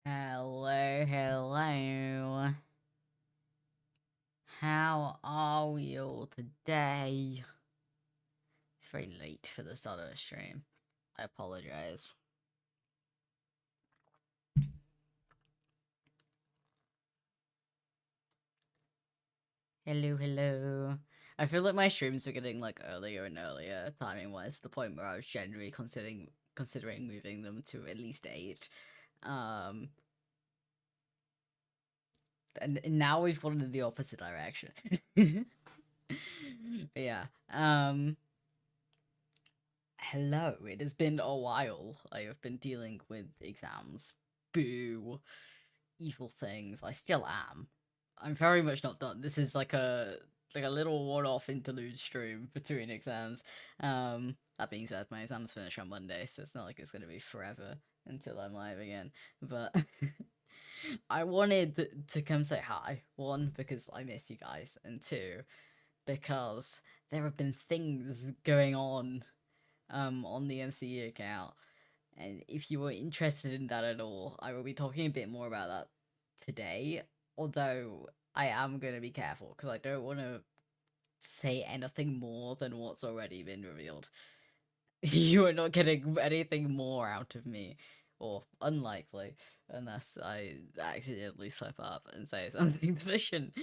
Hello, hello. How are we all today? It's very late for the start of a stream. I apologize. Hello, hello. I feel like my streams are getting like earlier and earlier, timing wise, to the point where I was generally considering moving them to at least 8. Um and now we've gone in the opposite direction. Yeah. Hello, it has been a while. I have been dealing with exams. Boo. Evil things. I still am. I'm very much not done. This is like a little one-off interlude stream between exams. That being said, my exams finish on Monday, so it's not like it's gonna be forever until I'm live again. But I wanted to come say hi. One, because I miss you guys, and two, because there have been things going on the MCE account. And if you were interested in that at all, I will be talking a bit more about that today. Although I am going to be careful because I don't want to say anything more than what's already been revealed. You are not getting anything more out of me, or unlikely, unless I accidentally slip up and say something that I shouldn't.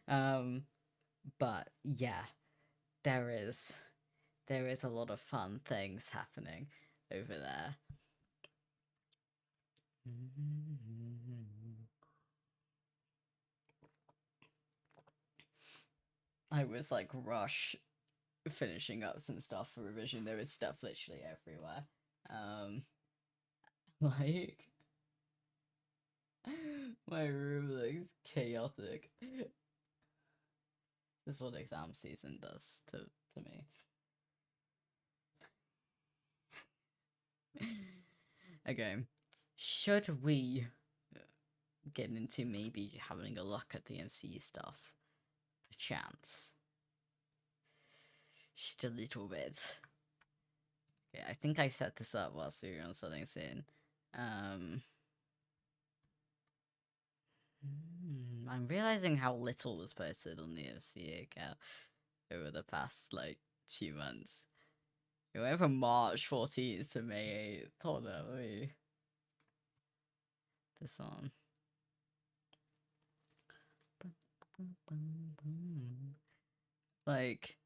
But yeah, there is there is a lot of fun things happening over there. I was like rush finishing up some stuff for revision. There was stuff literally everywhere. Um like my room looks chaotic. This is what exam season does to me. Okay. Should we get into maybe having a look at the MCE stuff? Perchance. Just a little bit. Okay, I think I set this up whilst we were on something soon. I'm realizing how little was posted on the MCE account over the past like few months. It went from March 14th to May 8th. Hold on, let me this on. Like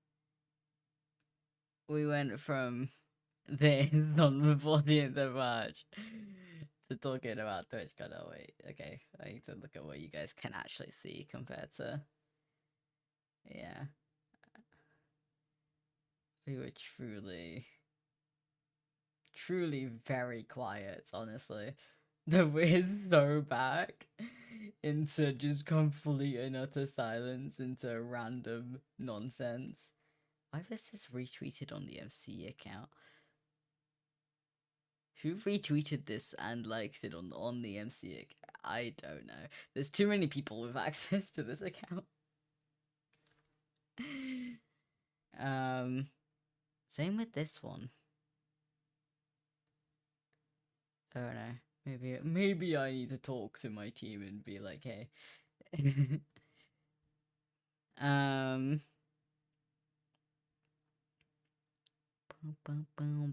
we went from this on the 14th of March to talking about Twitch. God, oh wait, okay. I need to look at what you guys can actually see compared to yeah. We were truly very quiet, honestly. The we're so back into just complete and utter silence, into random nonsense. Why was this retweeted on the MC account? Who retweeted this and liked it on the MC account? I don't know. There's too many people with access to this account. um, Same with this one. I don't know. Maybe I need to talk to my team and be like, hey. um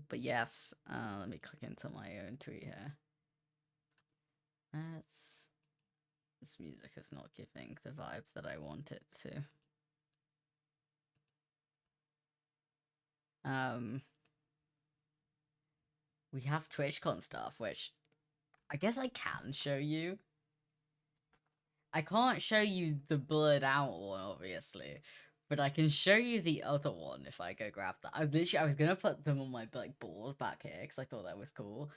but yes, let me click into my own tweet here. This music is not giving the vibes that I want it to. We have TwitchCon stuff, which I guess I can show you. I can't show you the blurred out one, obviously, but I can show you the other one if I go grab that. I was gonna put them on my like board back here because I thought that was cool,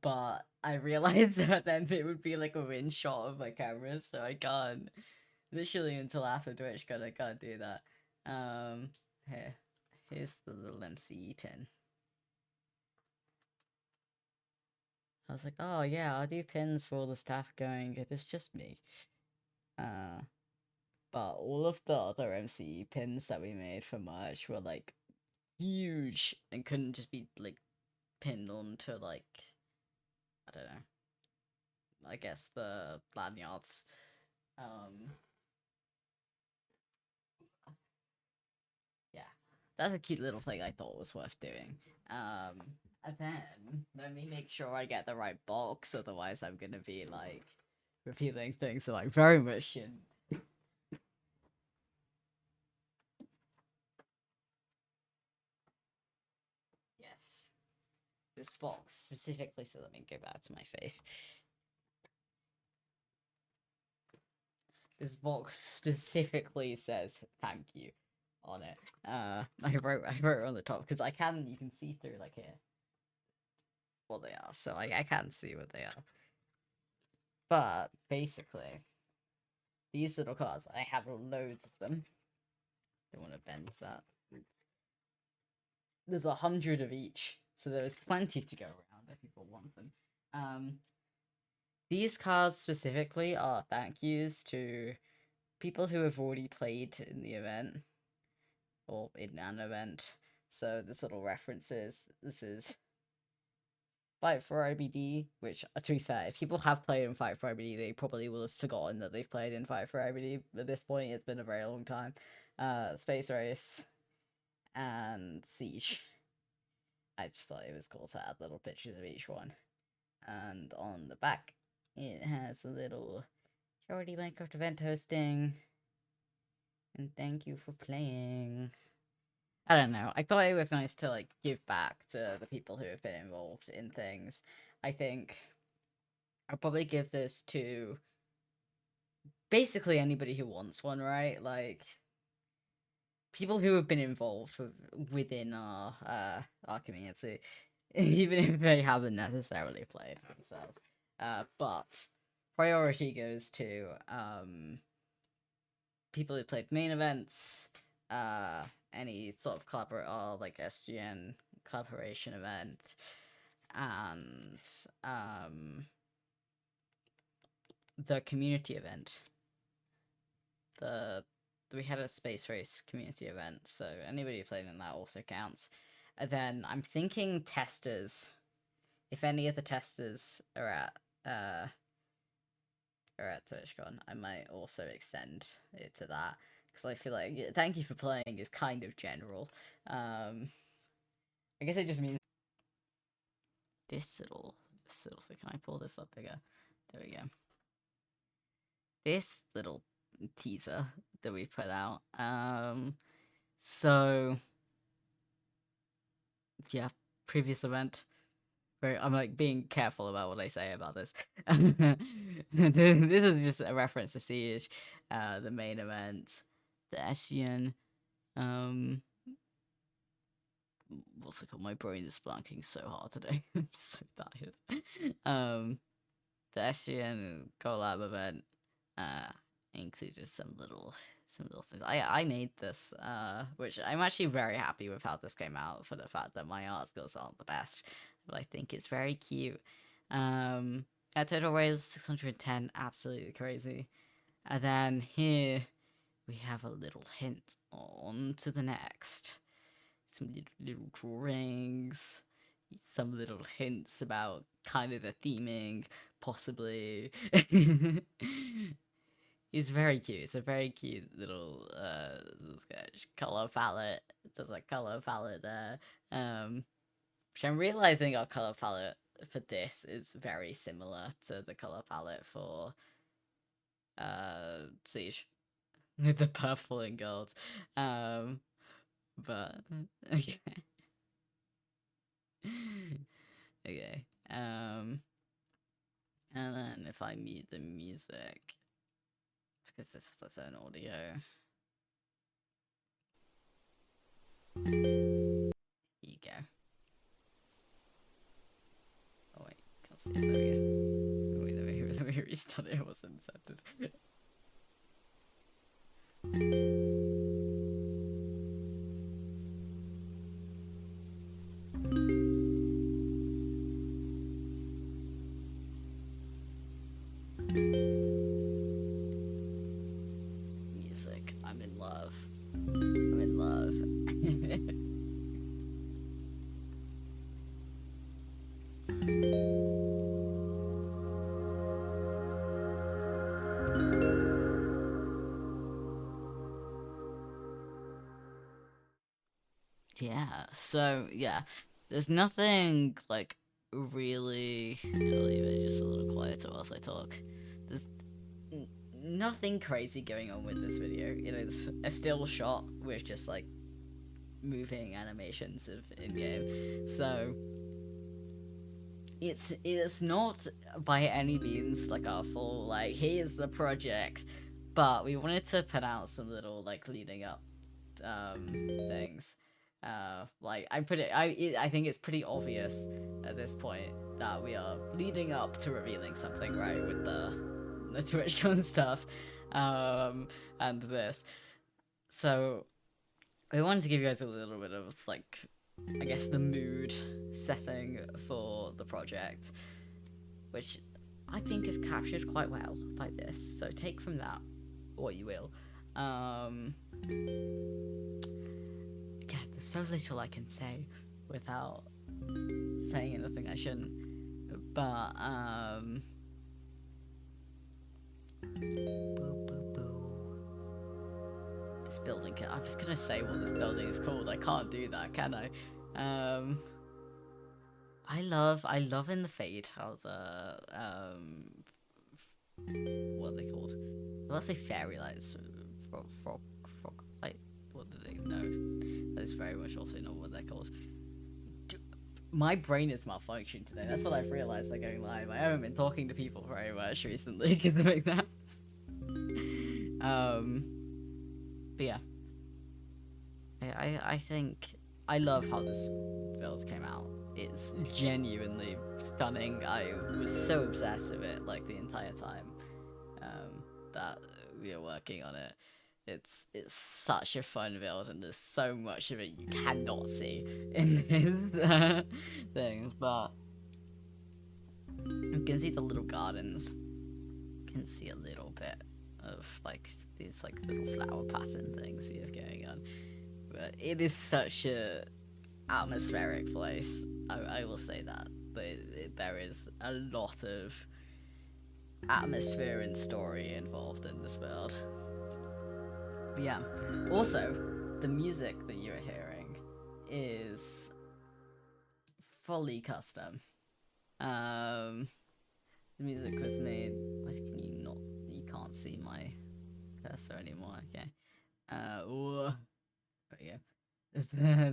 but I realized that then it would be like a wind shot of my camera, so I can't. Literally until after TwitchCon, I can't do that. Here, here's the little MCE pin. I was like, oh yeah, I'll do pins for all the staff going. It's just me. But all of the other MCE pins that we made for merch were like huge and couldn't just be like pinned onto like I don't know I guess the lanyards. Um, yeah, that's a cute little thing I thought was worth doing. And then let me make sure I get the right box, otherwise I'm gonna be like repeating things that I very much shouldn't. Yes, this box specifically. So let me go back to my face. This box specifically says thank you on it. I wrote on the top because you can see through like here what they are, so I can see what they are. But basically, these little cards, I have loads of them. Don't want to bend that. There's 100 of each, so there's plenty to go around if people want them. These cards specifically are thank yous to people who have already played in the event or in an event. So this little references. This is Fight for IBD, which, to be fair, if people have played in Fight for IBD, they probably will have forgotten that they've played in Fight for IBD. At this point, it's been a very long time. Space Race and Siege. I just thought it was cool to add little pictures of each one. And on the back, it has a little Charity Minecraft event hosting. And thank you for playing. I don't know. I thought it was nice to like give back to the people who have been involved in things. I think I'll probably give this to basically anybody who wants one, right? Like people who have been involved within our community, even if they haven't necessarily played themselves. But priority goes to people who played main events, any sort of like SGN collaboration event, and the community event. We had a space race community event, so anybody who played in that also counts. And then I'm thinking testers. If any of the testers are at TwitchCon, I might also extend it to that because I feel like thank you for playing is kind of general. I guess it just means this little thing. Can I pull this up bigger? There we go. This little teaser that we put out. So yeah, previous event. I'm like being careful about what I say about this. This is just a reference to Siege, the main event, the SGN. What's it called? My brain is blanking so hard today. I'm so tired. The SGN collab event included some little things. I made this, which I'm actually very happy with how this came out, for the fact that my art skills aren't the best, but I think it's very cute. Our total raise 610, absolutely crazy. And then here we have a little hint on to the next. Some little drawings, some little hints about kind of the theming, possibly. It's very cute. It's a very cute little sketch. Color palette. There's a color palette there. Which I'm realizing our color palette for this is very similar to the color palette for Siege. With the purple and gold. But okay. Okay. And then if I mute the music, because this has its own audio. Here you go. Oh wait, can't see it. There we go. Wait, let me restart it. It wasn't inserted. Music. I'm in love. I'm in love. Yeah, so yeah, there's nothing like really. I'll leave it just a little quieter whilst I talk. There's nothing crazy going on with this video. It is a still shot with just like moving animations of in game. So it's not by any means like our full like here's the project, but we wanted to put out some little like leading up things. Like I think it's pretty obvious at this point that we are leading up to revealing something, right, with the TwitchCon stuff, and this. So we wanted to give you guys a little bit of like, I guess, the mood setting for the project, which I think is captured quite well by this. So take from that what you will. Yeah, there's so little I can say without saying anything I shouldn't. But boo boo boo. This building. I was gonna say what this building is called. I can't do that, can I? I love in the fade how the what are they called? Let's say fairy lights, frog light. What do they know? That is very much also not what they're called. My brain is malfunctioning today. That's what I've realized by going live. I haven't been talking to people very much recently because of exams. But yeah, I think I love how this build came out. It's genuinely stunning. I was so obsessed with it like the entire time that we were working on it. It's such a fun build, and there's so much of it you cannot see in this thing. But you can see the little gardens. You can see a little bit of like these like little flower pattern things we have going on. But it is such a atmospheric place. I will say that. There is a lot of atmosphere and story involved in this build. But yeah, also, the music that you're hearing is fully custom. The music was made. Why can you not? You can't see my cursor anymore. Okay. There we go.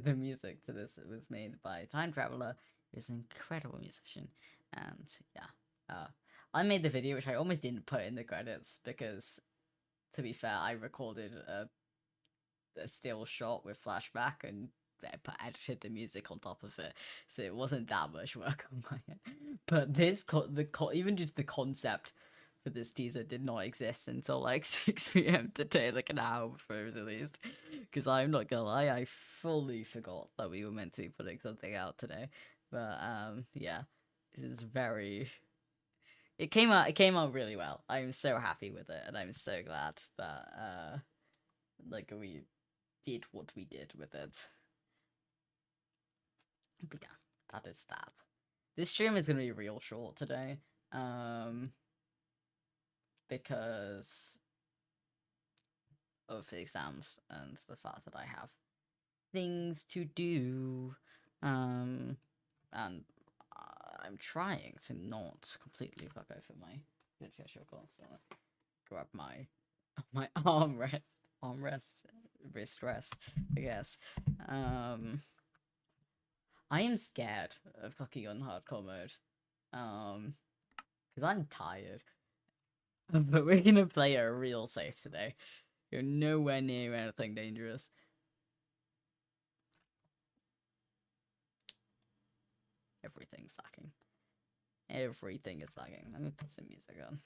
The music to this was made by Time Traveler, who's an incredible musician, and yeah, I made the video, which I almost didn't put in the credits because, to be fair, I recorded a still shot with flashback and edited the music on top of it, so it wasn't that much work on my end. But this even just the concept for this teaser did not exist until like 6 p.m. today, like an hour before it was released. Because I'm not gonna lie, I fully forgot that we were meant to be putting something out today. But yeah, this is very. It came out. It came out really well. I'm so happy with it, and I'm so glad that like we did what we did with it. But yeah, that is that. This stream is gonna be real short today, because of the exams and the fact that I have things to do, and I'm trying to not completely fuck over my schedule. So grab my wrist rest, I guess. I am scared of clicking on hardcore mode, because I'm tired. But we're gonna play it real safe today. You're nowhere near anything dangerous. Everything's lagging. Everything is lagging. Let me put some music on.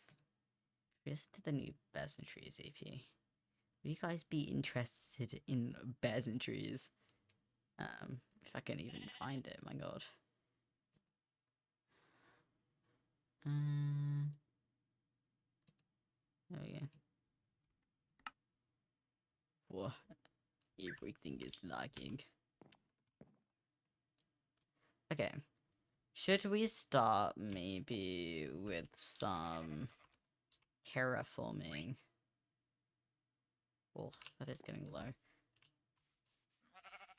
Here's to the new Bears and Trees EP. Would you guys be interested in Bears and Trees? If I can even find it, my god. There we go. Whoa. Everything is lagging. Okay. Should we start maybe with some terraforming? Oh, that is getting low.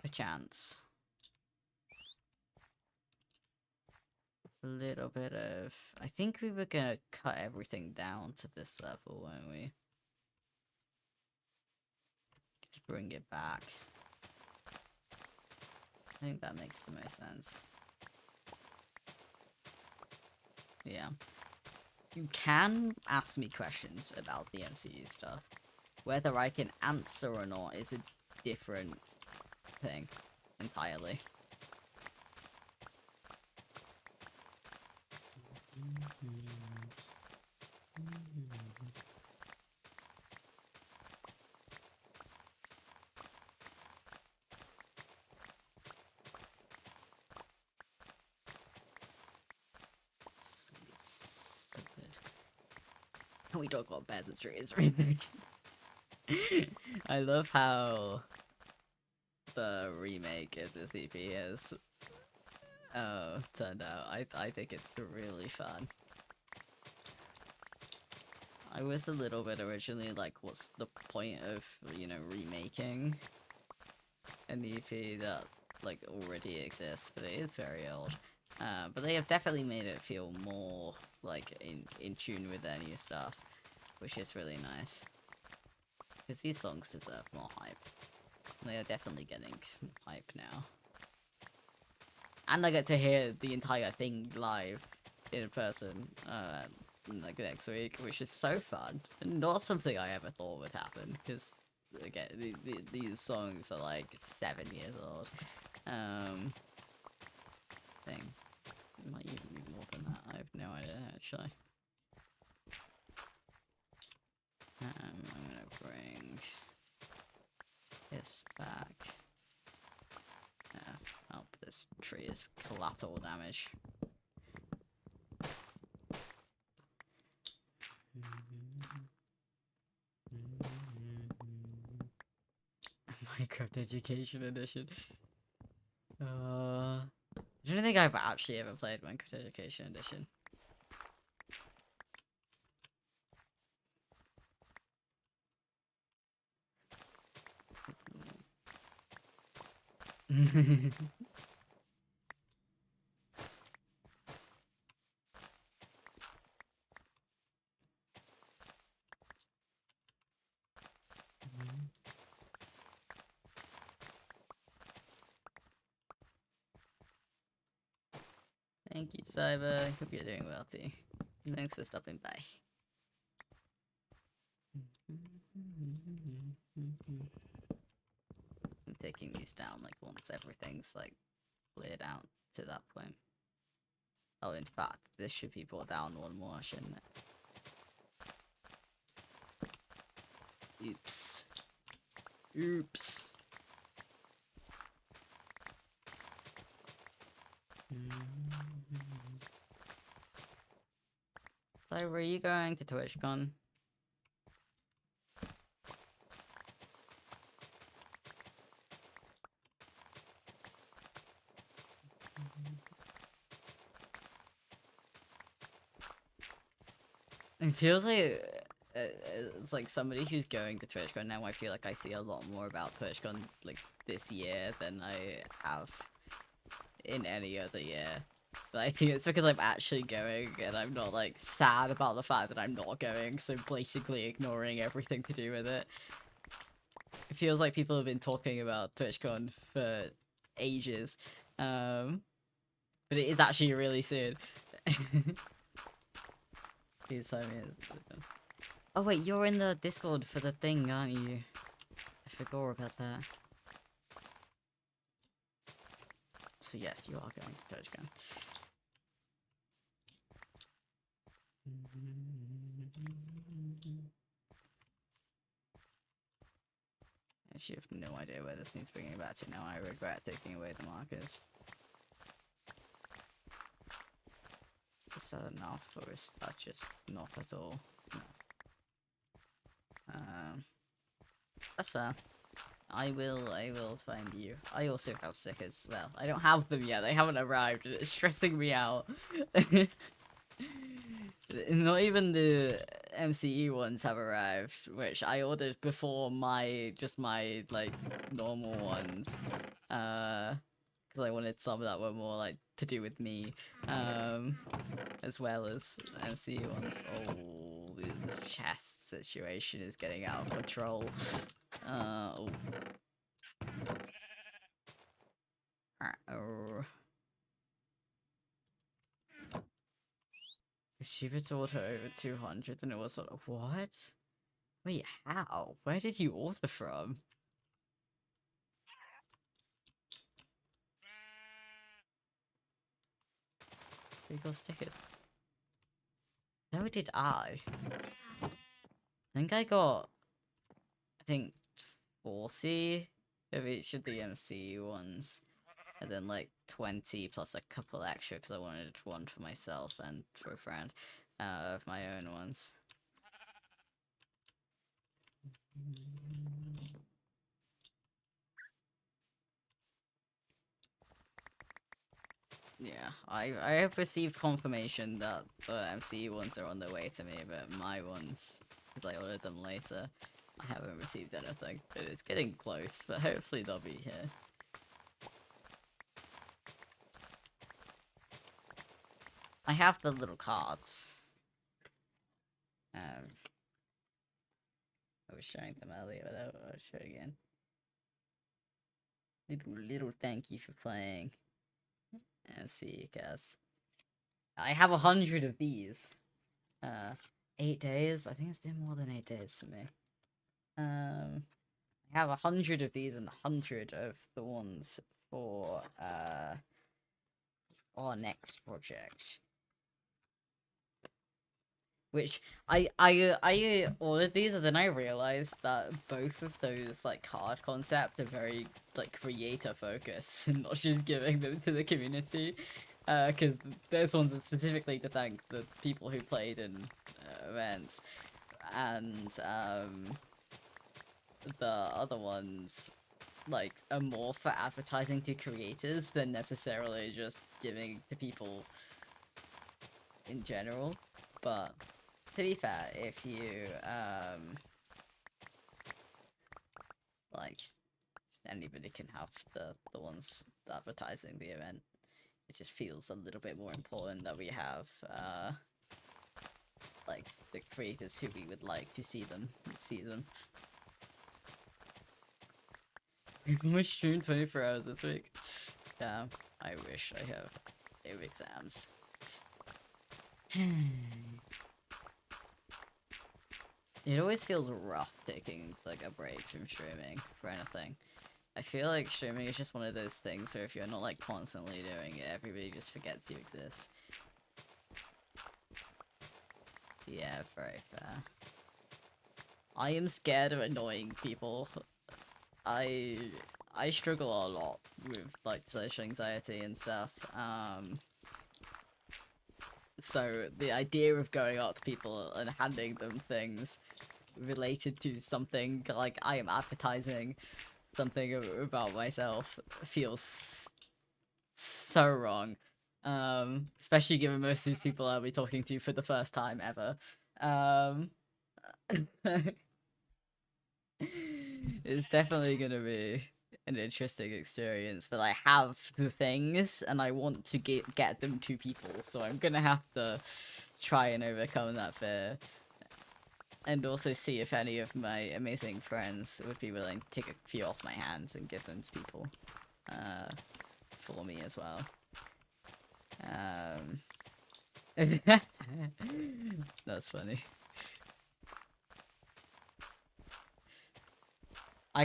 perchance. A little bit of... I think we were gonna cut everything down to this level, weren't we? Just bring it back. I think that makes the most sense. Yeah. You can ask me questions about the MCE stuff. Whether I can answer or not is a different thing entirely. So good. We don't got beds and trees or anything. I love how the remake of this EP has turned out. I think it's really fun. I was a little bit originally like, what's the point of, you know, remaking an EP that like already exists, but it is very old. But they have definitely made it feel more like in tune with their new stuff, which is really nice. Because these songs deserve more hype. They are definitely getting hype now. And I get to hear the entire thing live in person, like next week, which is so fun. And not something I ever thought would happen, because again, these songs are like 7 years old. Thing. It might even be more than that, I have no idea actually. I'm gonna bring this back. Oh, this tree is collateral damage. Minecraft Education Edition. I don't think I've actually ever played Minecraft Education Edition. Thank you, Cyber. Hope you're doing well too. Thanks for stopping by. I'm taking these down like once everything's like cleared out to that point. Oh, in fact, this should be brought down one more, shouldn't it? Oops. Oops. So, were you going to TwitchCon? It feels like it's like somebody who's going to TwitchCon now. I feel like I see a lot more about TwitchCon like this year than I have in any other year. But I think it's because I'm actually going and I'm not like sad about the fact that I'm not going, so basically ignoring everything to do with it. It feels like people have been talking about TwitchCon for ages, but it is actually really soon. Oh wait, you're in the Discord for the thing, aren't you? I forgot about that. So yes, you are going to TwitchCon. I actually have no idea where this needs bringing back to now. I regret taking away the markers. Is that enough, or is that just not at all? No. That's fair. I will find you. I also have stickers. Well, I don't have them yet. They haven't arrived. It's stressing me out. Not even the MCE ones have arrived, which I ordered before my like normal ones, because I wanted some that were more like to do with me, as well as MCE ones. Oh, this chest situation is getting out of control. Oh. Oh. Cheaper to order over 200 than it was sort of what? Wait, how? Where did you order from? Legal stickers. So did I. I think I got, 40 of each of the MCU ones. And then like 20 plus a couple extra because I wanted one for myself and for a friend of my own ones. Yeah, I have received confirmation that the MCU ones are on their way to me, but my ones, because I ordered them later, I haven't received anything. It's getting close, but hopefully they'll be here. I have the little cards. I was showing them earlier, but I'll show it again. Little thank you for playing. MC cards. I have 100 of these. 8 days? I think it's been more than 8 days for me. I have 100 of these and 100 of the ones for, our next project. Which, I ordered these and then I realized that both of those, like, card concepts are very, like, creator focused and not just giving them to the community. Because those ones are specifically to thank the people who played in events, and the other ones like are more for advertising to creators than necessarily just giving to people in general. But to be fair, if you like anybody can have the ones advertising the event. It just feels a little bit more important that we have like the creators who we would like to see them. We've only streamed 24 hours this week. Damn, I wish I have exams. It always feels rough taking like a break from streaming for anything. I feel like streaming is just one of those things where if you're not like constantly doing it, everybody just forgets you exist. Yeah, very fair. I am scared of annoying people. I struggle a lot with like social anxiety and stuff. So the idea of going up to people and handing them things related to something like I am advertising something about myself feels so wrong. Especially given most of these people I'll be talking to for the first time ever. It's definitely gonna be an interesting experience, but I have the things and I want to get them to people, so I'm gonna have to try and overcome that fear. And also see if any of my amazing friends would be willing to take a few off my hands and give them to people. For me as well. That's funny. I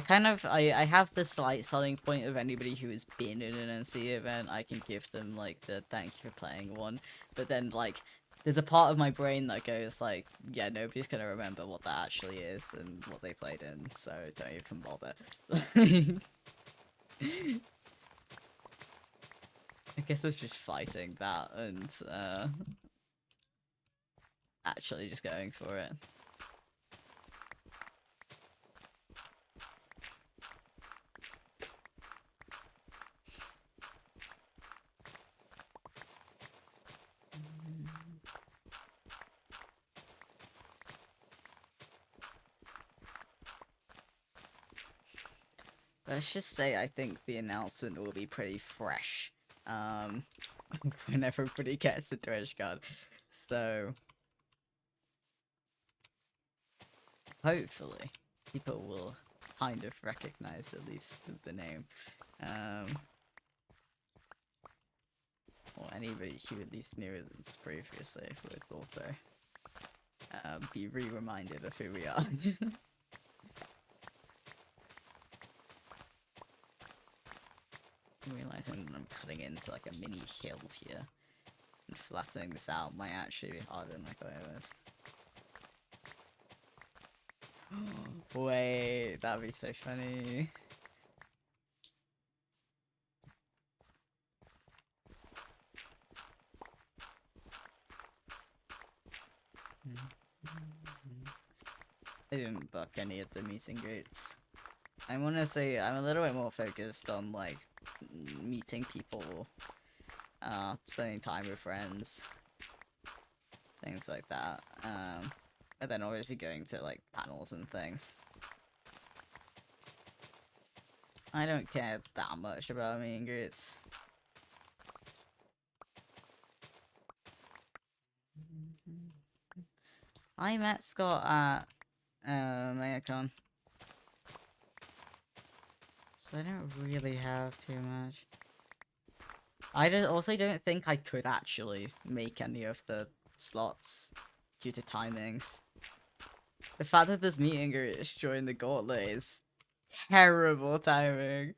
have the slight selling point of anybody who has been in an MC event, I can give them, like, the thank you for playing one, but then, like, there's a part of my brain that goes, like, yeah, nobody's gonna remember what that actually is and what they played in, so don't even bother. I guess it's just fighting that and, actually just going for it. Let's just say I think the announcement will be pretty fresh. When everybody gets the Twitch card. So hopefully people will kind of recognize at least the name. Or anybody who at least knew it previously would also be reminded of who we are. Realizing I'm cutting into like a mini hill here, and flattening this out might actually be harder than I thought it was. Wait, that'd be so funny. I didn't book any of the meet and greets. I want to say I'm a little bit more focused on like meeting people, spending time with friends, things like that. And then obviously going to like panels and things. I don't care that much about meet and greets. I met Scott at Mayacon. So I don't really have too much. I also don't think I could actually make any of the slots due to timings. The fact that this meeting is during the gauntlet is terrible timing.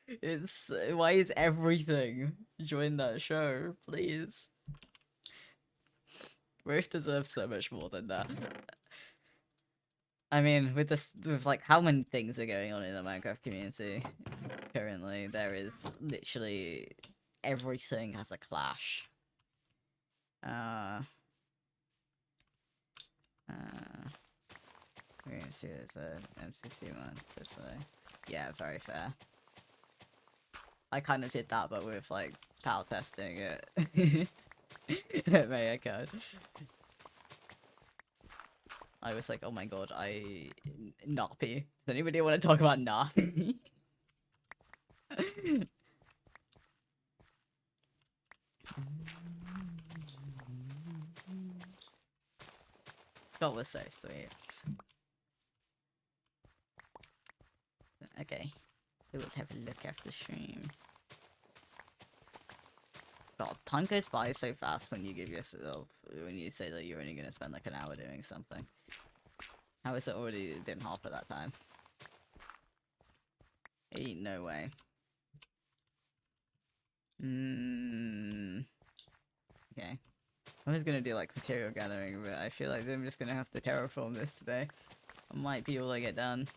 It's why is everything during that show, please? Rift deserves so much more than that. I mean, with like how many things are going on in the Minecraft community currently, there is literally everything has a clash. We're gonna see there's a MCC one this way. Yeah, very fair. I kind of did that, but with like pal testing it. Maybe I could. I was like, oh my god, Nappy. Does anybody want to talk about Nappy? Scott was so sweet. Okay, we will have a look after stream. God, time goes by so fast when you give yourself, when you say that you're only gonna spend like an hour doing something. How has it already been half of that time? Ain't no way. Okay. I was gonna do like material gathering, but I feel like I'm just gonna have to terraform this today. I might be able to get done.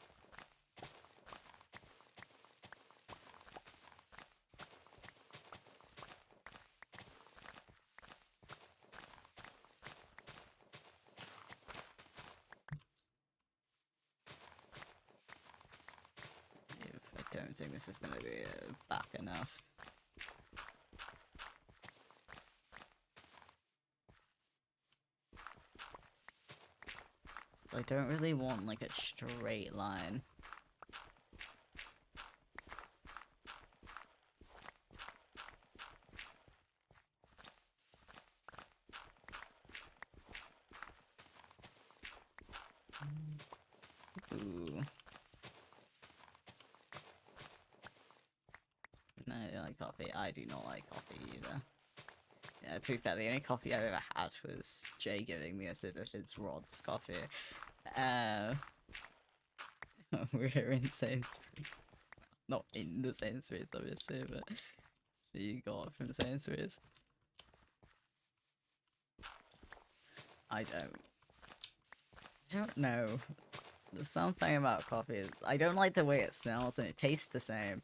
I don't think this is gonna be back enough. I don't really want like a straight line. Ooh. No, I don't like coffee. I do not like coffee either. Yeah, to be fair, the only coffee I've ever had was Jay giving me a sip of his Rod's coffee. We're in Sainsbury's. Not in the Sainsbury's, obviously, but you got it from Sainsbury's. I don't know. There's something about coffee. I don't like the way it smells and it tastes the same.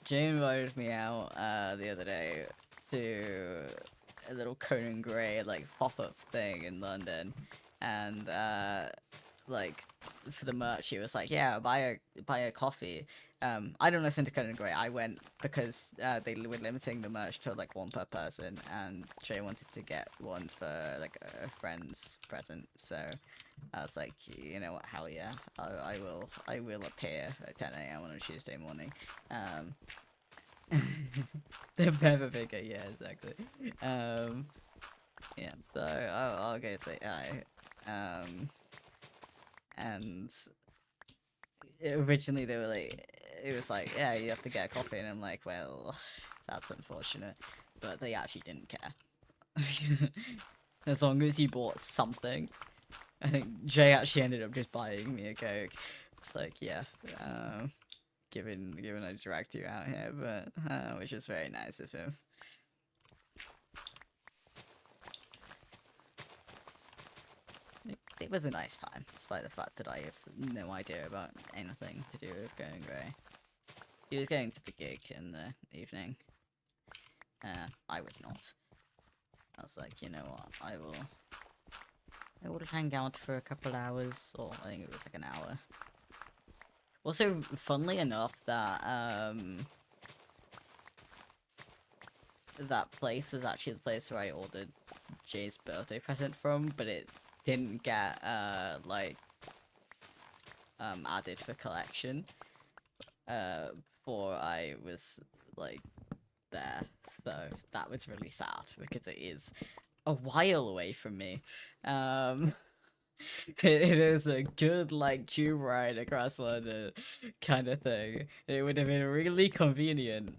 Jay invited me out the other day to a little Conan Gray like pop-up thing in London, and like for the merch, he was like, "Yeah, buy a coffee." I don't listen to Conan Gray. I went because they were limiting the merch to like one per person, and Trey wanted to get one for like a friend's present. So I was like, you know what? Hell yeah, I will appear at 10 a.m. on a Tuesday morning. The Peppa Bigger, yeah, exactly. Yeah, so I'll go say hi. And originally they were like, it was like, yeah, you have to get a coffee, and I'm like, well, that's unfortunate, but they actually didn't care. As long as you bought something. I think Jay actually ended up just buying me a Coke. It's like, yeah, given I dragged you out here, but which is very nice of him. It was a nice time, despite the fact that I have no idea about anything to do with Going Grey. He was going to the gig in the evening. I was not. I was like, you know what, I will hang out for a couple hours, or I think it was like an hour. Also, funnily enough, that place was actually the place where I ordered Jay's birthday present from, but it didn't get added for collection before I was like there, so that was really sad because it is a while away from me. It is a good like tube ride across London kind of thing. It would have been really convenient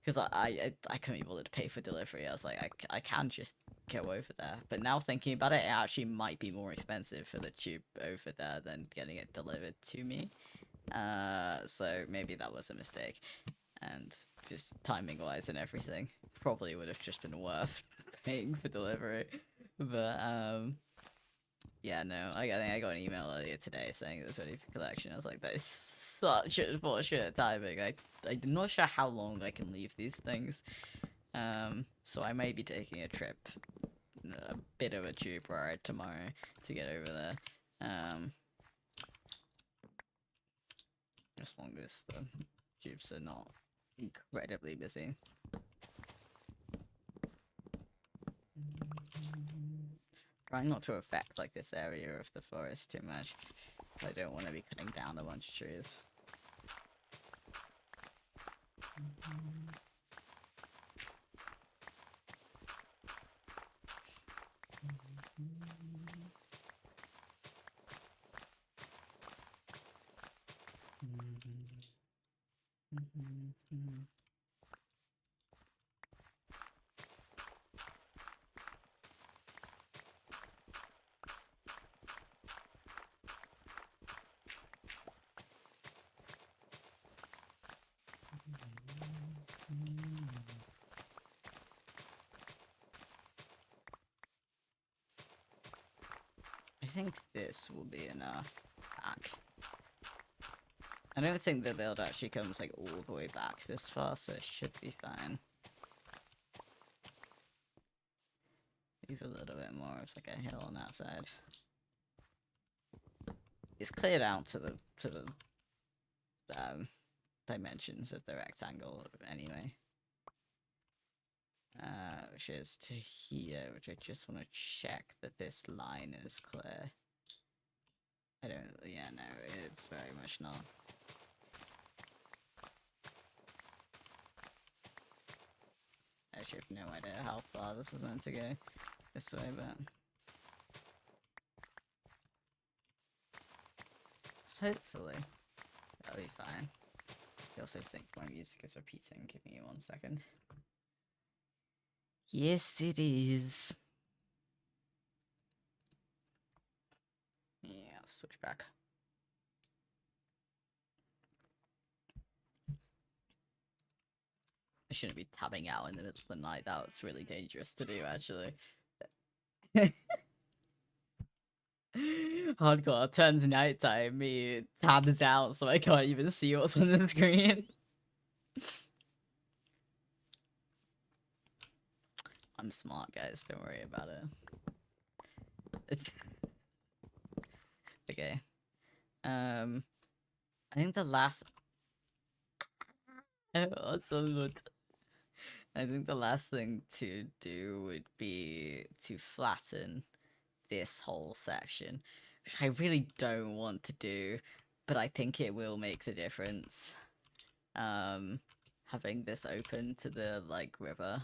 because I couldn't be bothered to pay for delivery. I was like, I can just go over there. But now thinking about it, it actually might be more expensive for the tube over there than getting it delivered to me. So maybe that was a mistake. And just timing wise and everything, probably would have just been worth paying for delivery. But yeah, no, I think I got an email earlier today saying it was ready for collection. I was like, that is such unfortunate timing. I'm not sure how long I can leave these things. So I may be taking a trip, a bit of a tube ride tomorrow to get over there. As long as the tubes are not incredibly busy. Trying not to affect like this area of the forest too much. I don't want to be cutting down a bunch of trees. I think this will be enough back. I don't think the build actually comes like all the way back this far, so it should be fine. Leave a little bit more of like a hill on that side. It's cleared out to the dimensions of the rectangle anyway. Which is to here, which I just want to check that this line is clear. I don't, yeah, no, it's very much not. I actually have no idea how far this is meant to go this way, but hopefully that'll be fine. I also think my music is repeating. Give me 1 second. Yes, it is. Yeah, switch back. I shouldn't be tabbing out in the middle of the night. That's really dangerous to do, actually. Hardcore turns nighttime, me tabs out so I can't even see what's on the screen. I'm smart, guys. Don't worry about it. It's Okay. I think the last. Oh, so good. I think the last thing to do would be to flatten this whole section, which I really don't want to do, but I think it will make the difference. Having this open to the, like, river.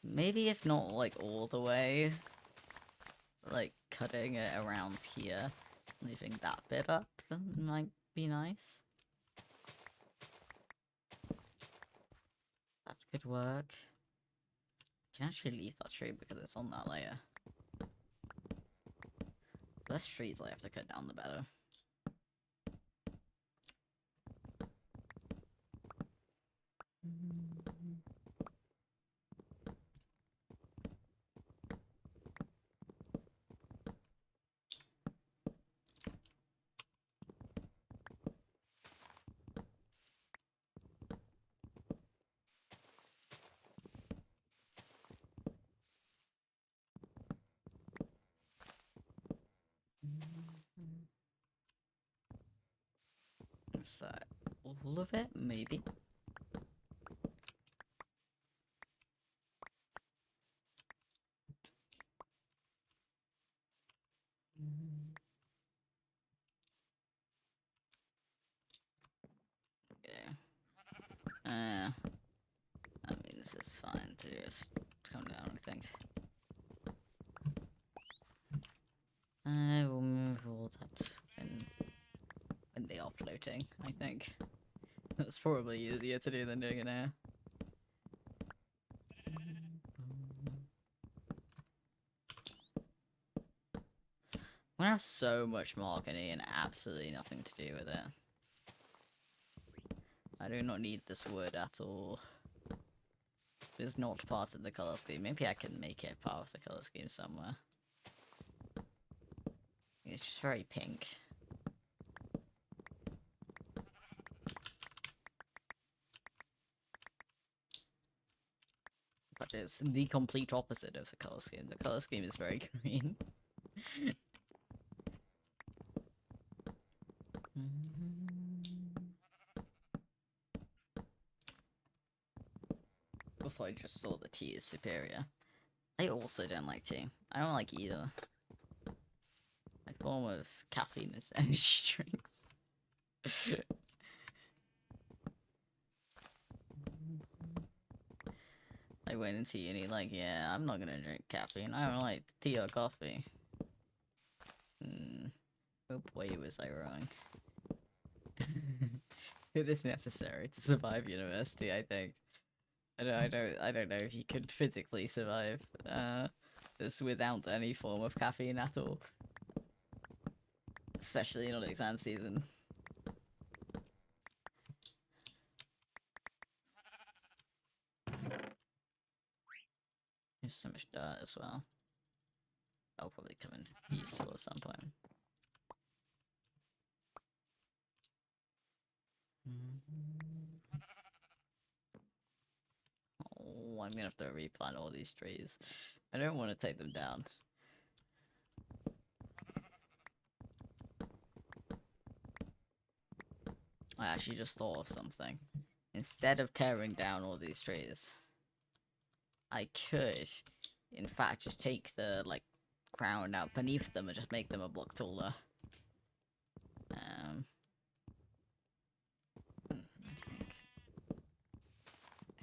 Maybe if not, like, all the way, like, cutting it around here, leaving that bit up, then might be nice. That could work. I can actually leave that tree because it's on that layer. The less trees I have to cut down, the better. Is that all of it? Maybe. Yeah. I mean, this is fine to just come down, I think. I will move all that when they are floating, I think. That's probably easier to do than doing it now. I'm gonna have so much marketing and absolutely nothing to do with it. I do not need this wood at all. It is not part of the color scheme. Maybe I can make it part of the color scheme somewhere. It's just very pink. But it's the complete opposite of the color scheme. The color scheme is very green. Also, I just saw the tea is superior. I also don't like tea. I don't like either. My form of caffeine is energy drinks. I went into uni like, yeah, I'm not gonna drink caffeine. I don't like tea or coffee. Oh boy, was I wrong. It is necessary to survive university, I think. I don't know if you could physically survive this without any form of caffeine at all. Especially not exam season. There's so much dirt as well. That'll probably come in useful at some point. Oh, I'm gonna have to replant all these trees. I don't want to take them down. I actually just thought of something. Instead of tearing down all these trees, I could, in fact, just take the, like, ground out beneath them and just make them a block taller. I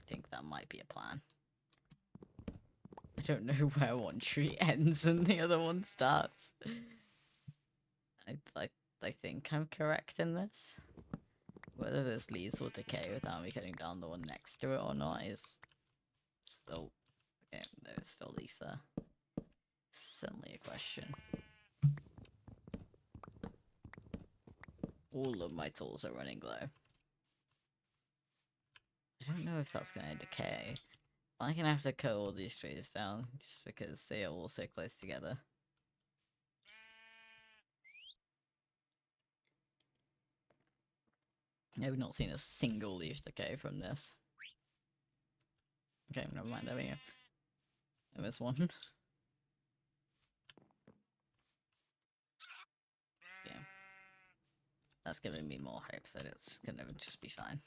think that might be a plan. I don't know where one tree ends and the other one starts. I think I'm correct in this. Whether those leaves will decay without me cutting down the one next to it or not is still... Okay, there's still a leaf there. Certainly a question. All of my tools are running low. I don't know if that's gonna decay. I'm gonna have to cut all these trees down just because they are all so close together. I've not seen a single leaf decay from this. Okay, never mind, there we go. I missed one. That's giving me more hope that it's gonna just be fine.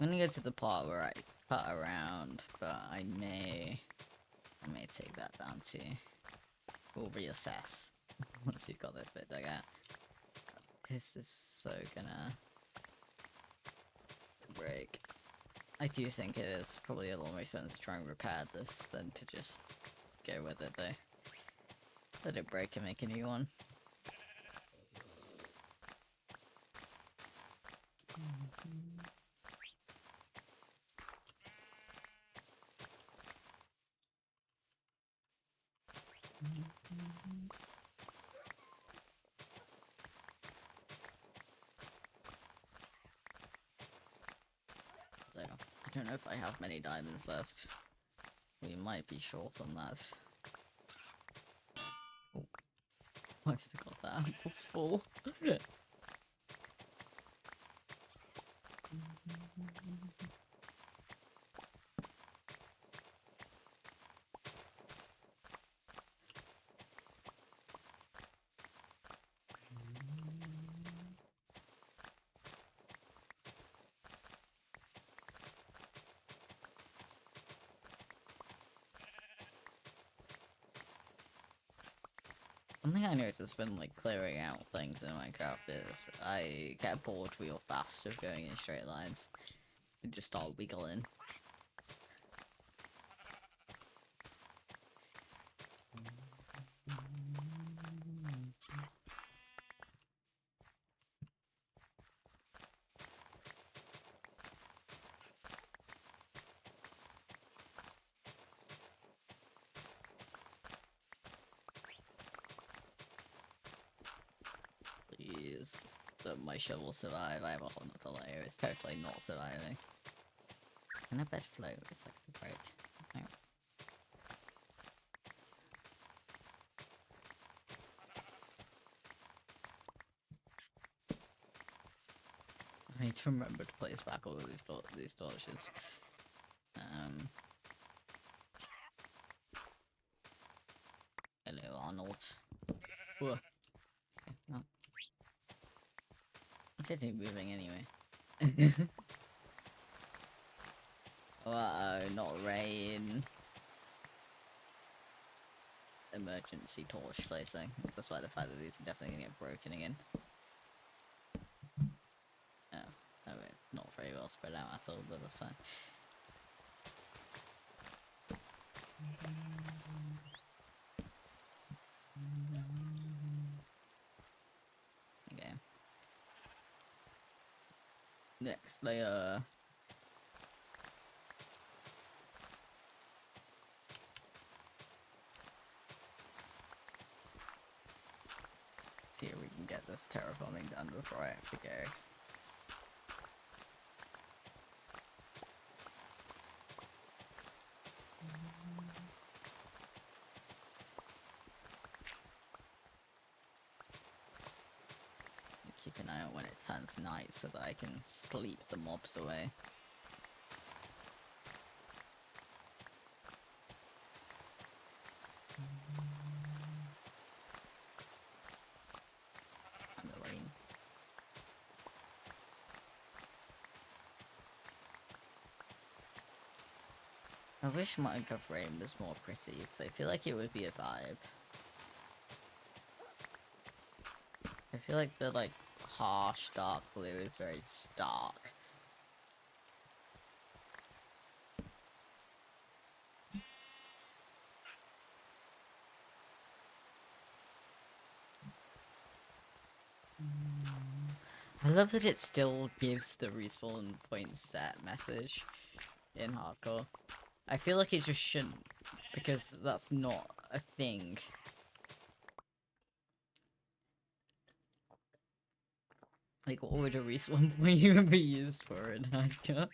I'm gonna go to the part where I cut around, but I may take that down too. We'll reassess once we've got this bit dug out. This is so gonna break. I do think it is probably a lot more expensive to try and repair this than to just go with it though. Let it break and make a new one. I don't know if I have many diamonds left. We might be short on that. Oh, I forgot that apple's full. One thing I noticed when like clearing out things in Minecraft is I get bored real fast of going in straight lines. I just start wiggling. Please, that my shovel survive. I have a whole nother layer. It's totally not surviving. And I bet float is like a break. Okay. I need to remember to place back all of these torches. Hello, Arnold. Whoa. Okay, well. I did it moving anyway. Uh-oh, not rain. Emergency torch placing. Despite the fact that these are definitely gonna get broken again. Oh, wait, not very well spread out at all, but that's fine. Okay. Next layer. See if we can get this terraforming done before I have to go. Keep an eye out when it turns night so that I can sleep the mobs away. And the rain. I wish Minecraft rain was more pretty, because I feel like it would be a vibe. I feel like the like harsh dark blue is very stark. I love that it still gives the respawn point set message in hardcore. I feel like it just shouldn't, because that's not a thing. Like, what would a respawn point even be used for in hardcore?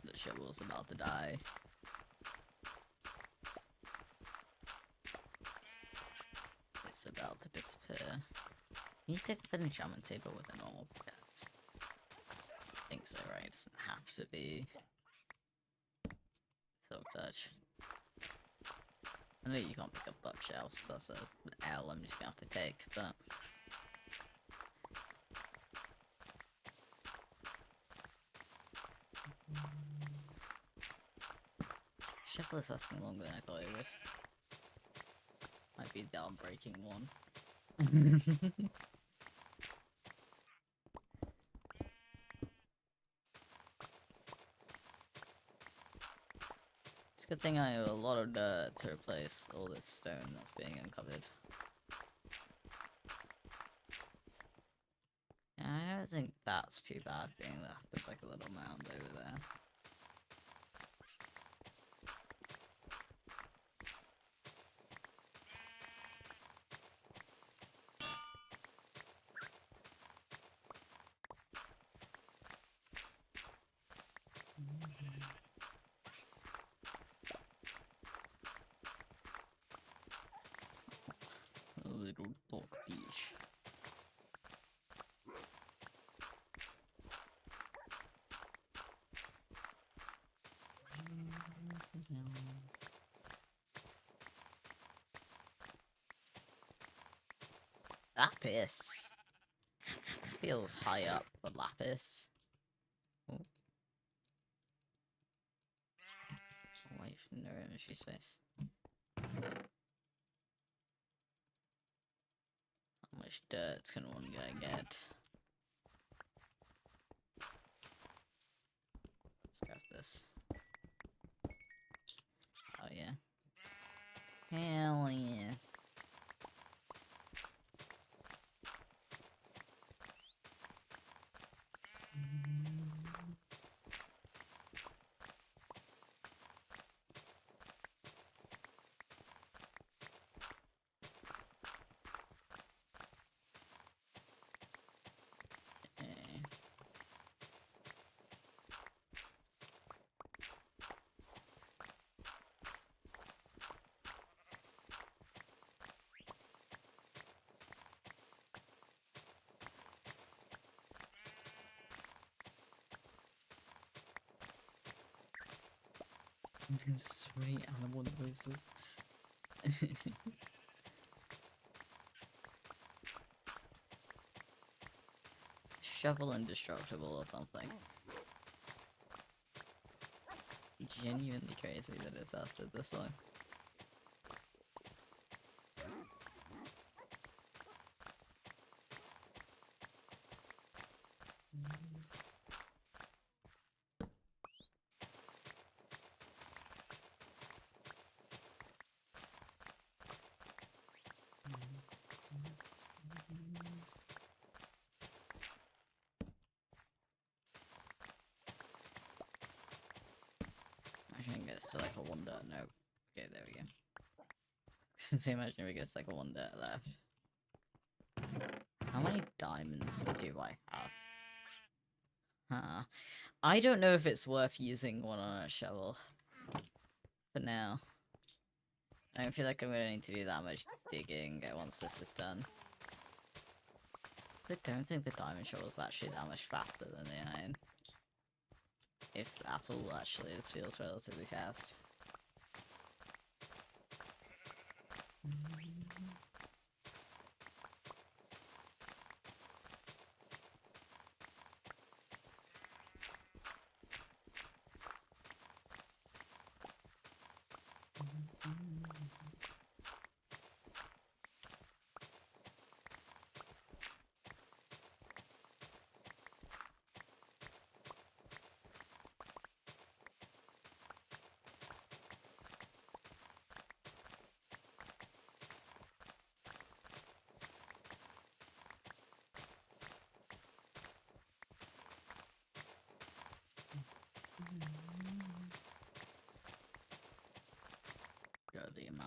The shovel's about to die. It's about to disappear. Can you pick up an enchantment table with an orb? Yes. I think so, right? It doesn't have to be Silk Touch. I know you can't pick up bookshelves, that's a L I'm just gonna have to take, but... Shovel is lasting longer than I thought it would. Might be the unbreaking one. It's a good thing I have a lot of dirt to replace all this stone that's being uncovered. Yeah, I don't think that's too bad being there. There's like a little mound over there. A little dog beach. Lapis! Feels high up for Lapis. Oh. Away from no energy space. How much dirt can one guy get? Let's grab this. Oh yeah. Hell yeah. Okay. There's so many animal noises. Shovel indestructible or something. Genuinely crazy that it's lasted this long. Imagine it gets to like a 1 dirt. No. Okay, there we go. So imagine if it gets like a 1 dirt left. How many diamonds do I have? Huh. I don't know if it's worth using one on a shovel. For now. I don't feel like I'm gonna need to do that much digging once this is done. I don't think the diamond shovel is actually that much faster than the iron. If at all, actually, this feels relatively fast.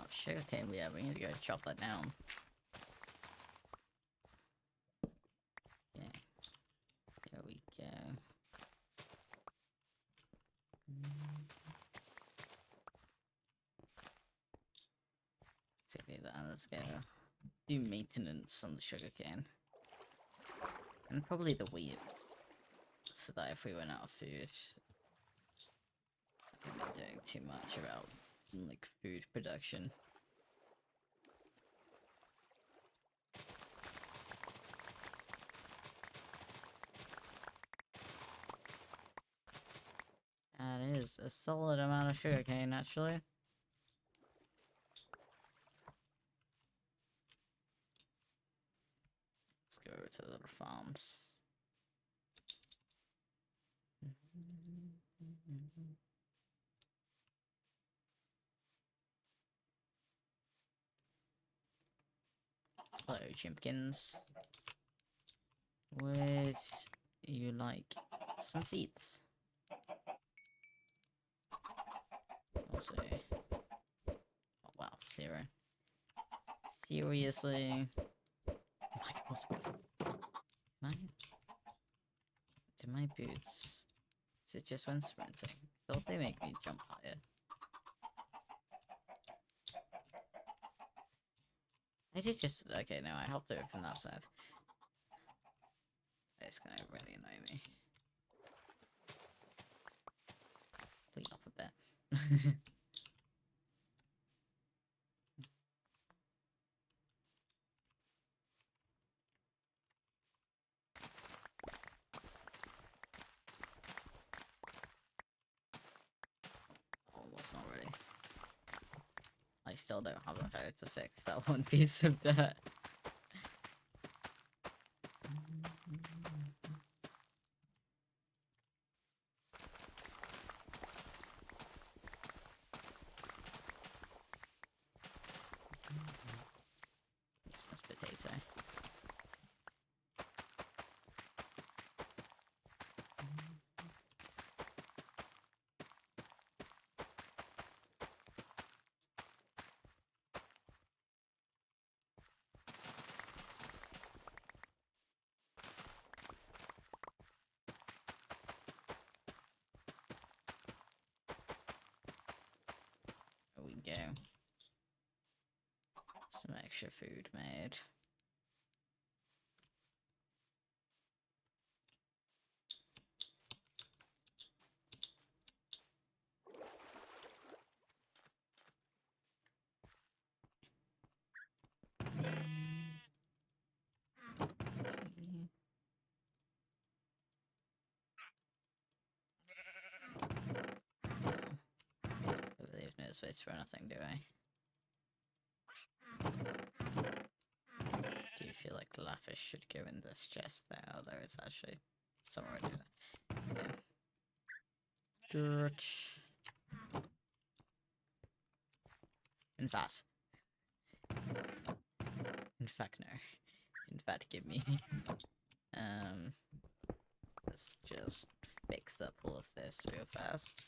much sugarcane we have. We need to go chop that down. Okay. There we go. Exactly that. Let's go do maintenance on the sugarcane. And probably the wheat. So that if we went out of food, I wouldn't be doing too much about like food production. That is a solid amount of sugarcane, actually. Let's go over to the other farms. Hello, Chimpkins. Would you like some seeds? Also, oh wow, 0. Seriously? Oh my god. Do my boots... Is it just when sprinting? I thought they make me jump higher. I did just... Okay, no, I hopped over from that side. It's gonna really annoy me. Clean up a bit. Almost not ready. I still don't have a how to fix that one piece of dirt. That's potato. There we go. Some extra food made. I leave no space for anything, do I? Do you feel like lapis should go in this chest there? Oh, there is actually some already there. Okay. Dirt. In fact, no. In fact, give me. Let's just fix up all of this real fast.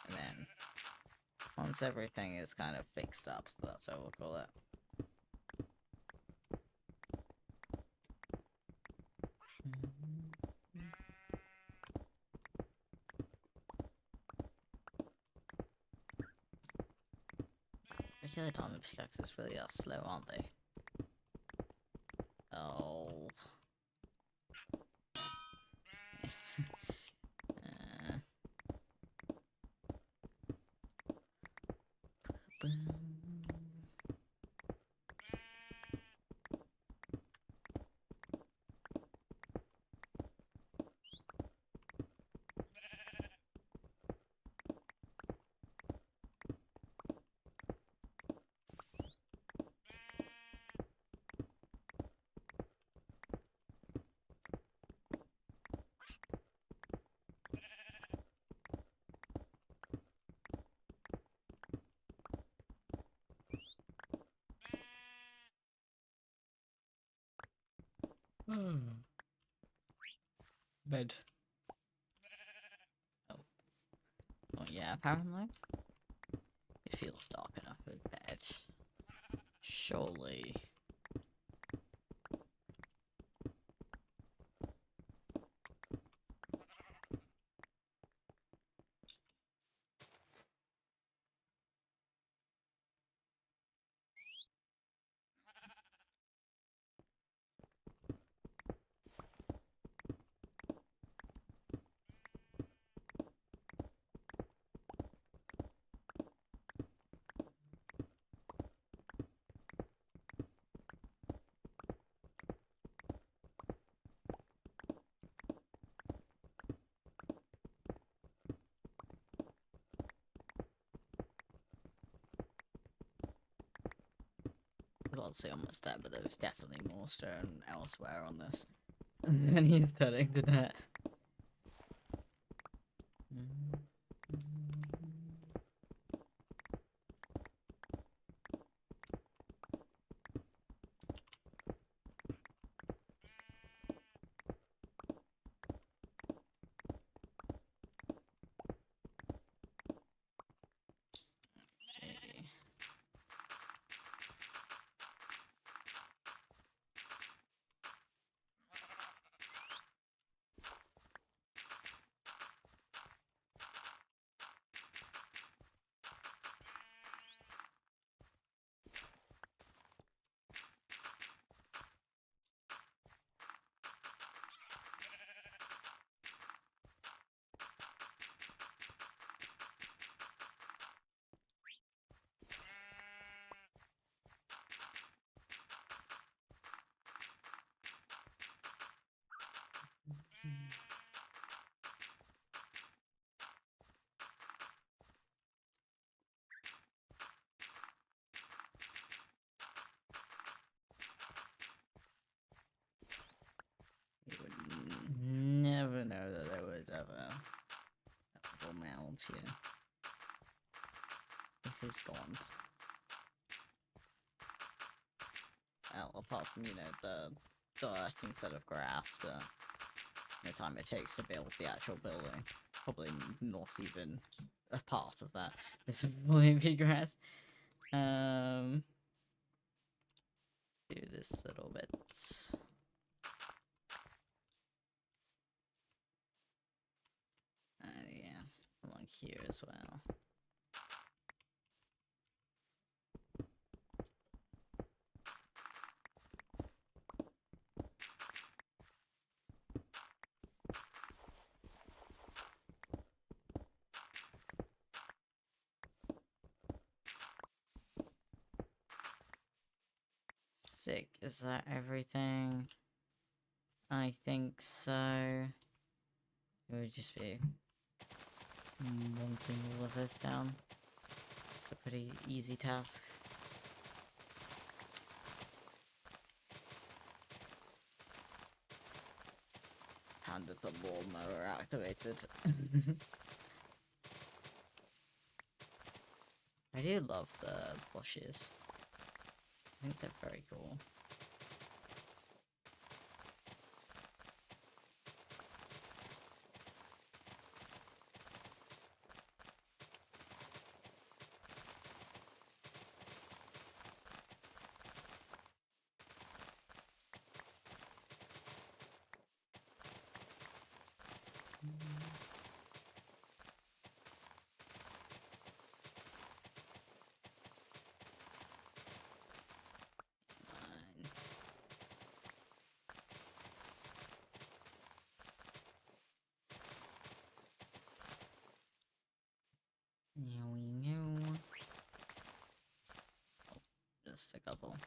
And then, once everything is kind of fixed up, that's how we'll call it. Actually, the diamond pickaxes really are slow, aren't they? Oh. Bed. Oh. Oh yeah, apparently. It feels dark enough for bed. Surely. I would say almost there, but there was definitely more stone elsewhere on this. And he's turning to that. You would never know that there was ever a little mound here. It is gone. Well, apart from, you know, the dirt instead of grass, but the time it takes to build the actual building, probably not even a part of that. This will be grass. Do this little bit. Yeah, along here as well. Sick. Is that everything? I think so. It would just be wanting all of this down. It's a pretty easy task. Handed the lawnmower activated. I do love the bushes. I think they're very cool. Just a couple.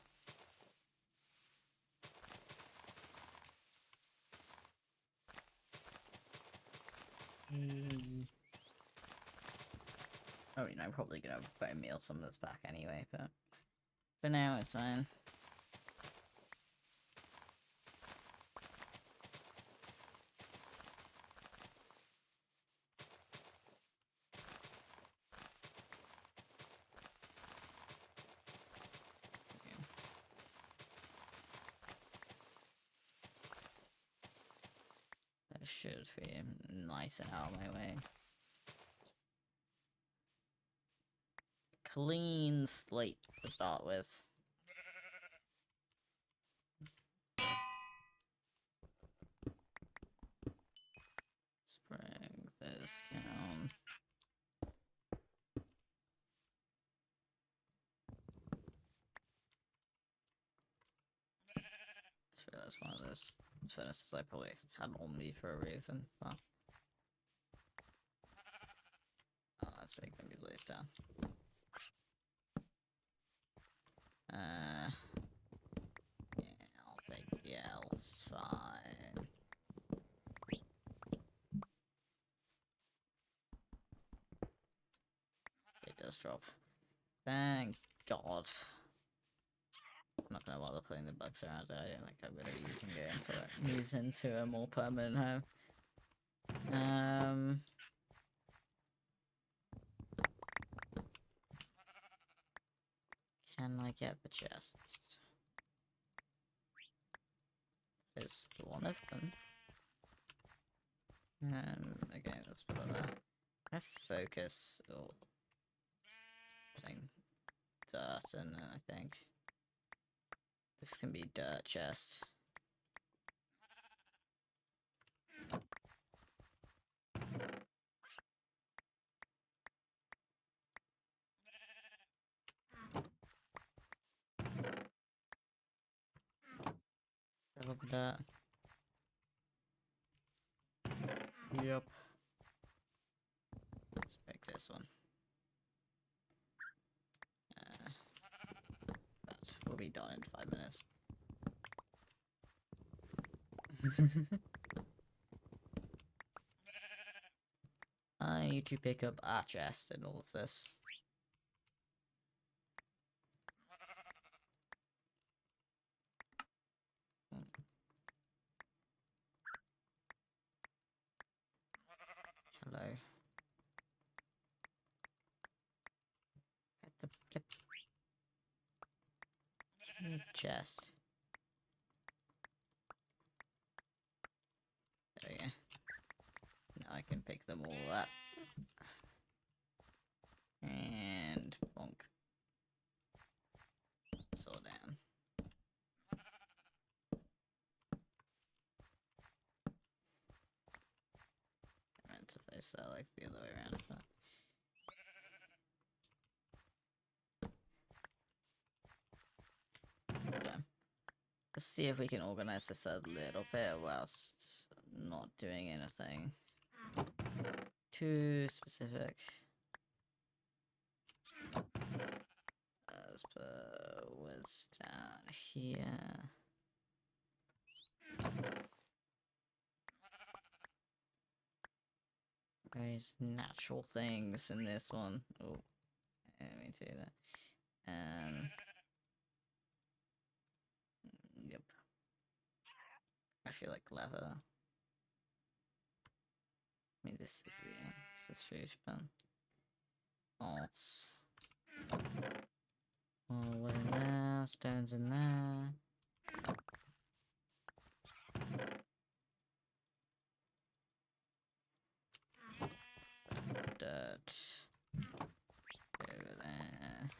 Oh, you know, I'm probably gonna bone meal some of this back anyway, but for now it's fine. should be nice and out of my way. Clean slate to start with. Let's bring this down. So that's one of those furnaces I probably had on me for a reason, but oh, that's like gonna be blazed down. Yeah, I'll take the L, it's fine. It does drop. Thank God. I'm not gonna bother putting the bugs around. I don't think I'm gonna use into a more permanent home. Can I get the chests? There's one of them. Okay, let's put it there. I focus. Oh, putting dirt in it, I think. This can be dirt chest. Fill the dirt. Yep. Let's pick this one. That will be done in 5 minutes. I need to pick up a chest and all of this. Hello. Get the flip. Give me the chest. There we go. Now I can pick them all up. And bonk. So down. I meant to place that like the other way around, but yeah. Let's see if we can organize this a little bit whilst not doing anything too specific. As per what's down here. There's natural things in this one. Oh, let me do that. Yep. I feel like leather. I mean, this is food, but moss. Oh, what in there? Stones in there. Dirt. Over there.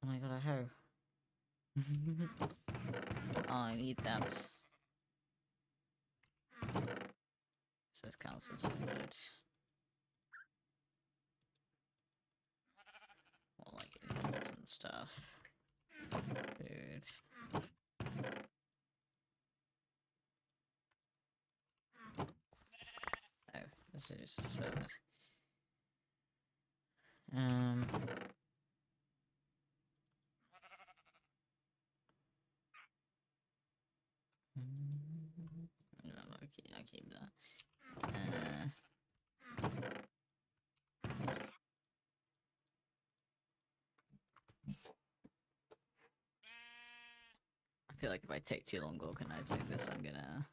Oh my god, a hoe. Oh, I need that. Says council wood. More like important stuff. Food. Oh, this is just food. No, I keep that. I feel like if I take too long organizing this, I'm gonna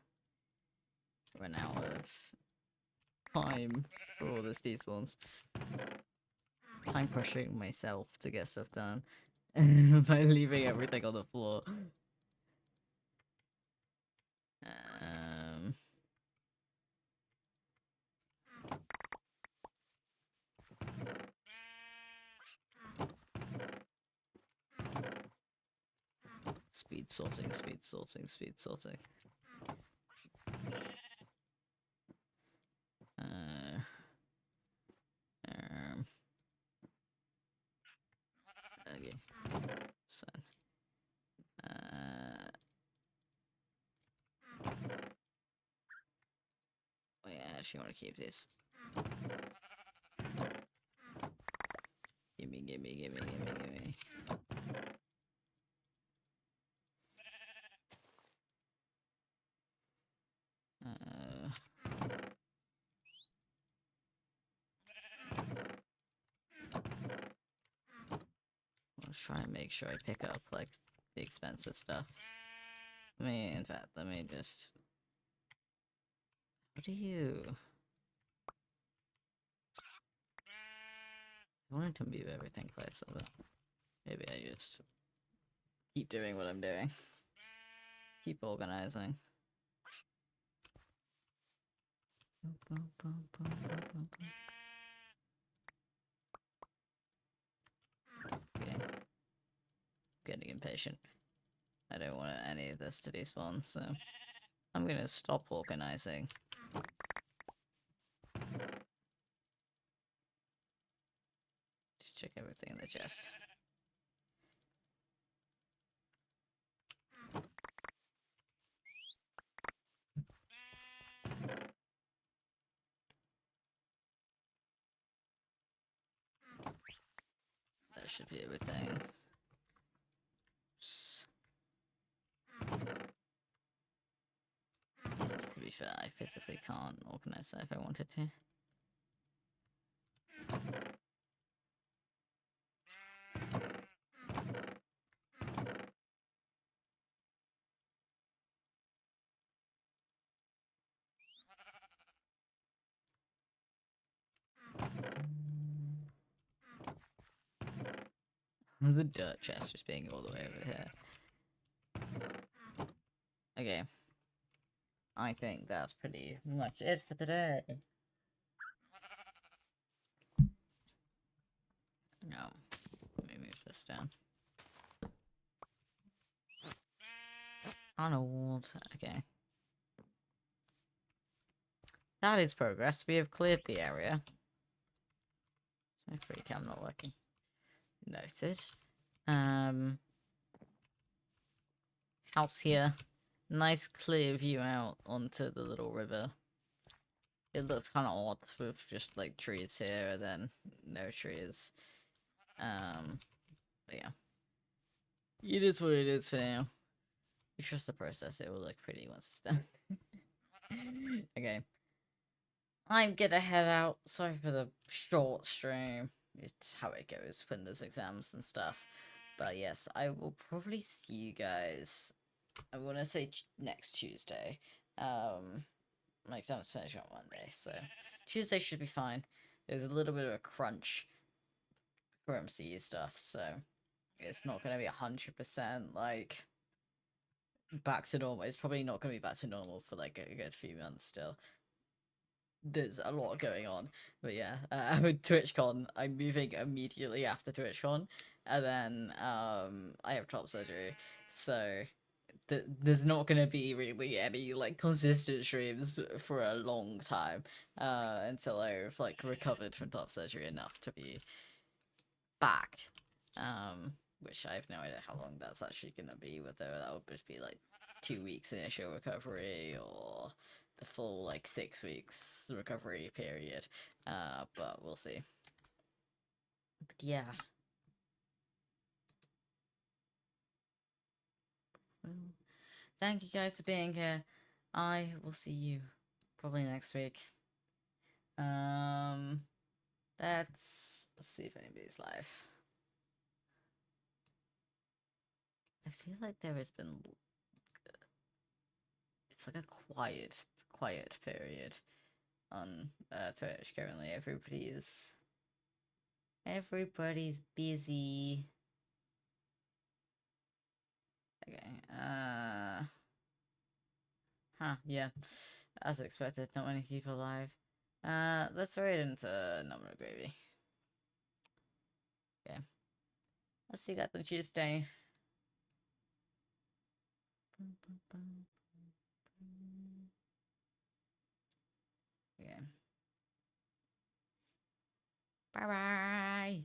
run out of time for all this despawns. time pressuring myself to get stuff done by leaving everything on the floor. Um, speed sorting, speed sorting, speed sorting. Um, okay, that's fine. Oh yeah, I actually want to keep this. Gimme, gimme, gimme, gimme, gimme. I'll try and make sure I pick up, like, the expensive stuff. In fact, let me just... What are you? I wanted to move everything closer, but maybe I just keep doing what I'm doing. Keep organizing. Okay. Getting impatient. I don't want any of this to despawn, so I'm gonna stop organizing. Just check everything in the chest. That should be everything. To be fair, I physically can't organize that if I wanted to. The dirt chest just being all the way over here. Okay. I think that's pretty much it for today. No. Let me move this down. Arnold. Okay. That is progress. We have cleared the area. Is my free cam not working? Noted. House here. Nice clear view out onto the little river. It looks kind of odd with just like trees here and then no trees. But yeah. It is what it is for now. You trust the process, it will look pretty once it's done. Okay. I'm gonna head out. Sorry for the short stream. It's how it goes when there's exams and stuff. But yes, I will probably see you guys. I want to say next Tuesday. My exam's finishing on Monday, so Tuesday should be fine. There's a little bit of a crunch for MCE stuff, so it's not gonna be 100% like back to normal. It's probably not gonna be back to normal for like a good few months still. There's a lot going on, but yeah, with TwitchCon, I'm moving immediately after TwitchCon, and then I have top surgery, so there's not gonna be really any like consistent streams for a long time, until I've like recovered from top surgery enough to be back, which I have no idea how long that's actually gonna be, whether that would just be like 2 weeks initial recovery or the full like 6 weeks recovery period, but we'll see. But yeah. Thank you guys for being here. I will see you probably next week. Let's see if anybody's live. I feel like there has been, it's like a quiet period on Twitch currently. Everybody is Everybody's busy. Okay, yeah. As expected, not many people alive. Let's throw it into nominal gravy. Okay. I'll see you guys on Tuesday. Okay. Bye bye.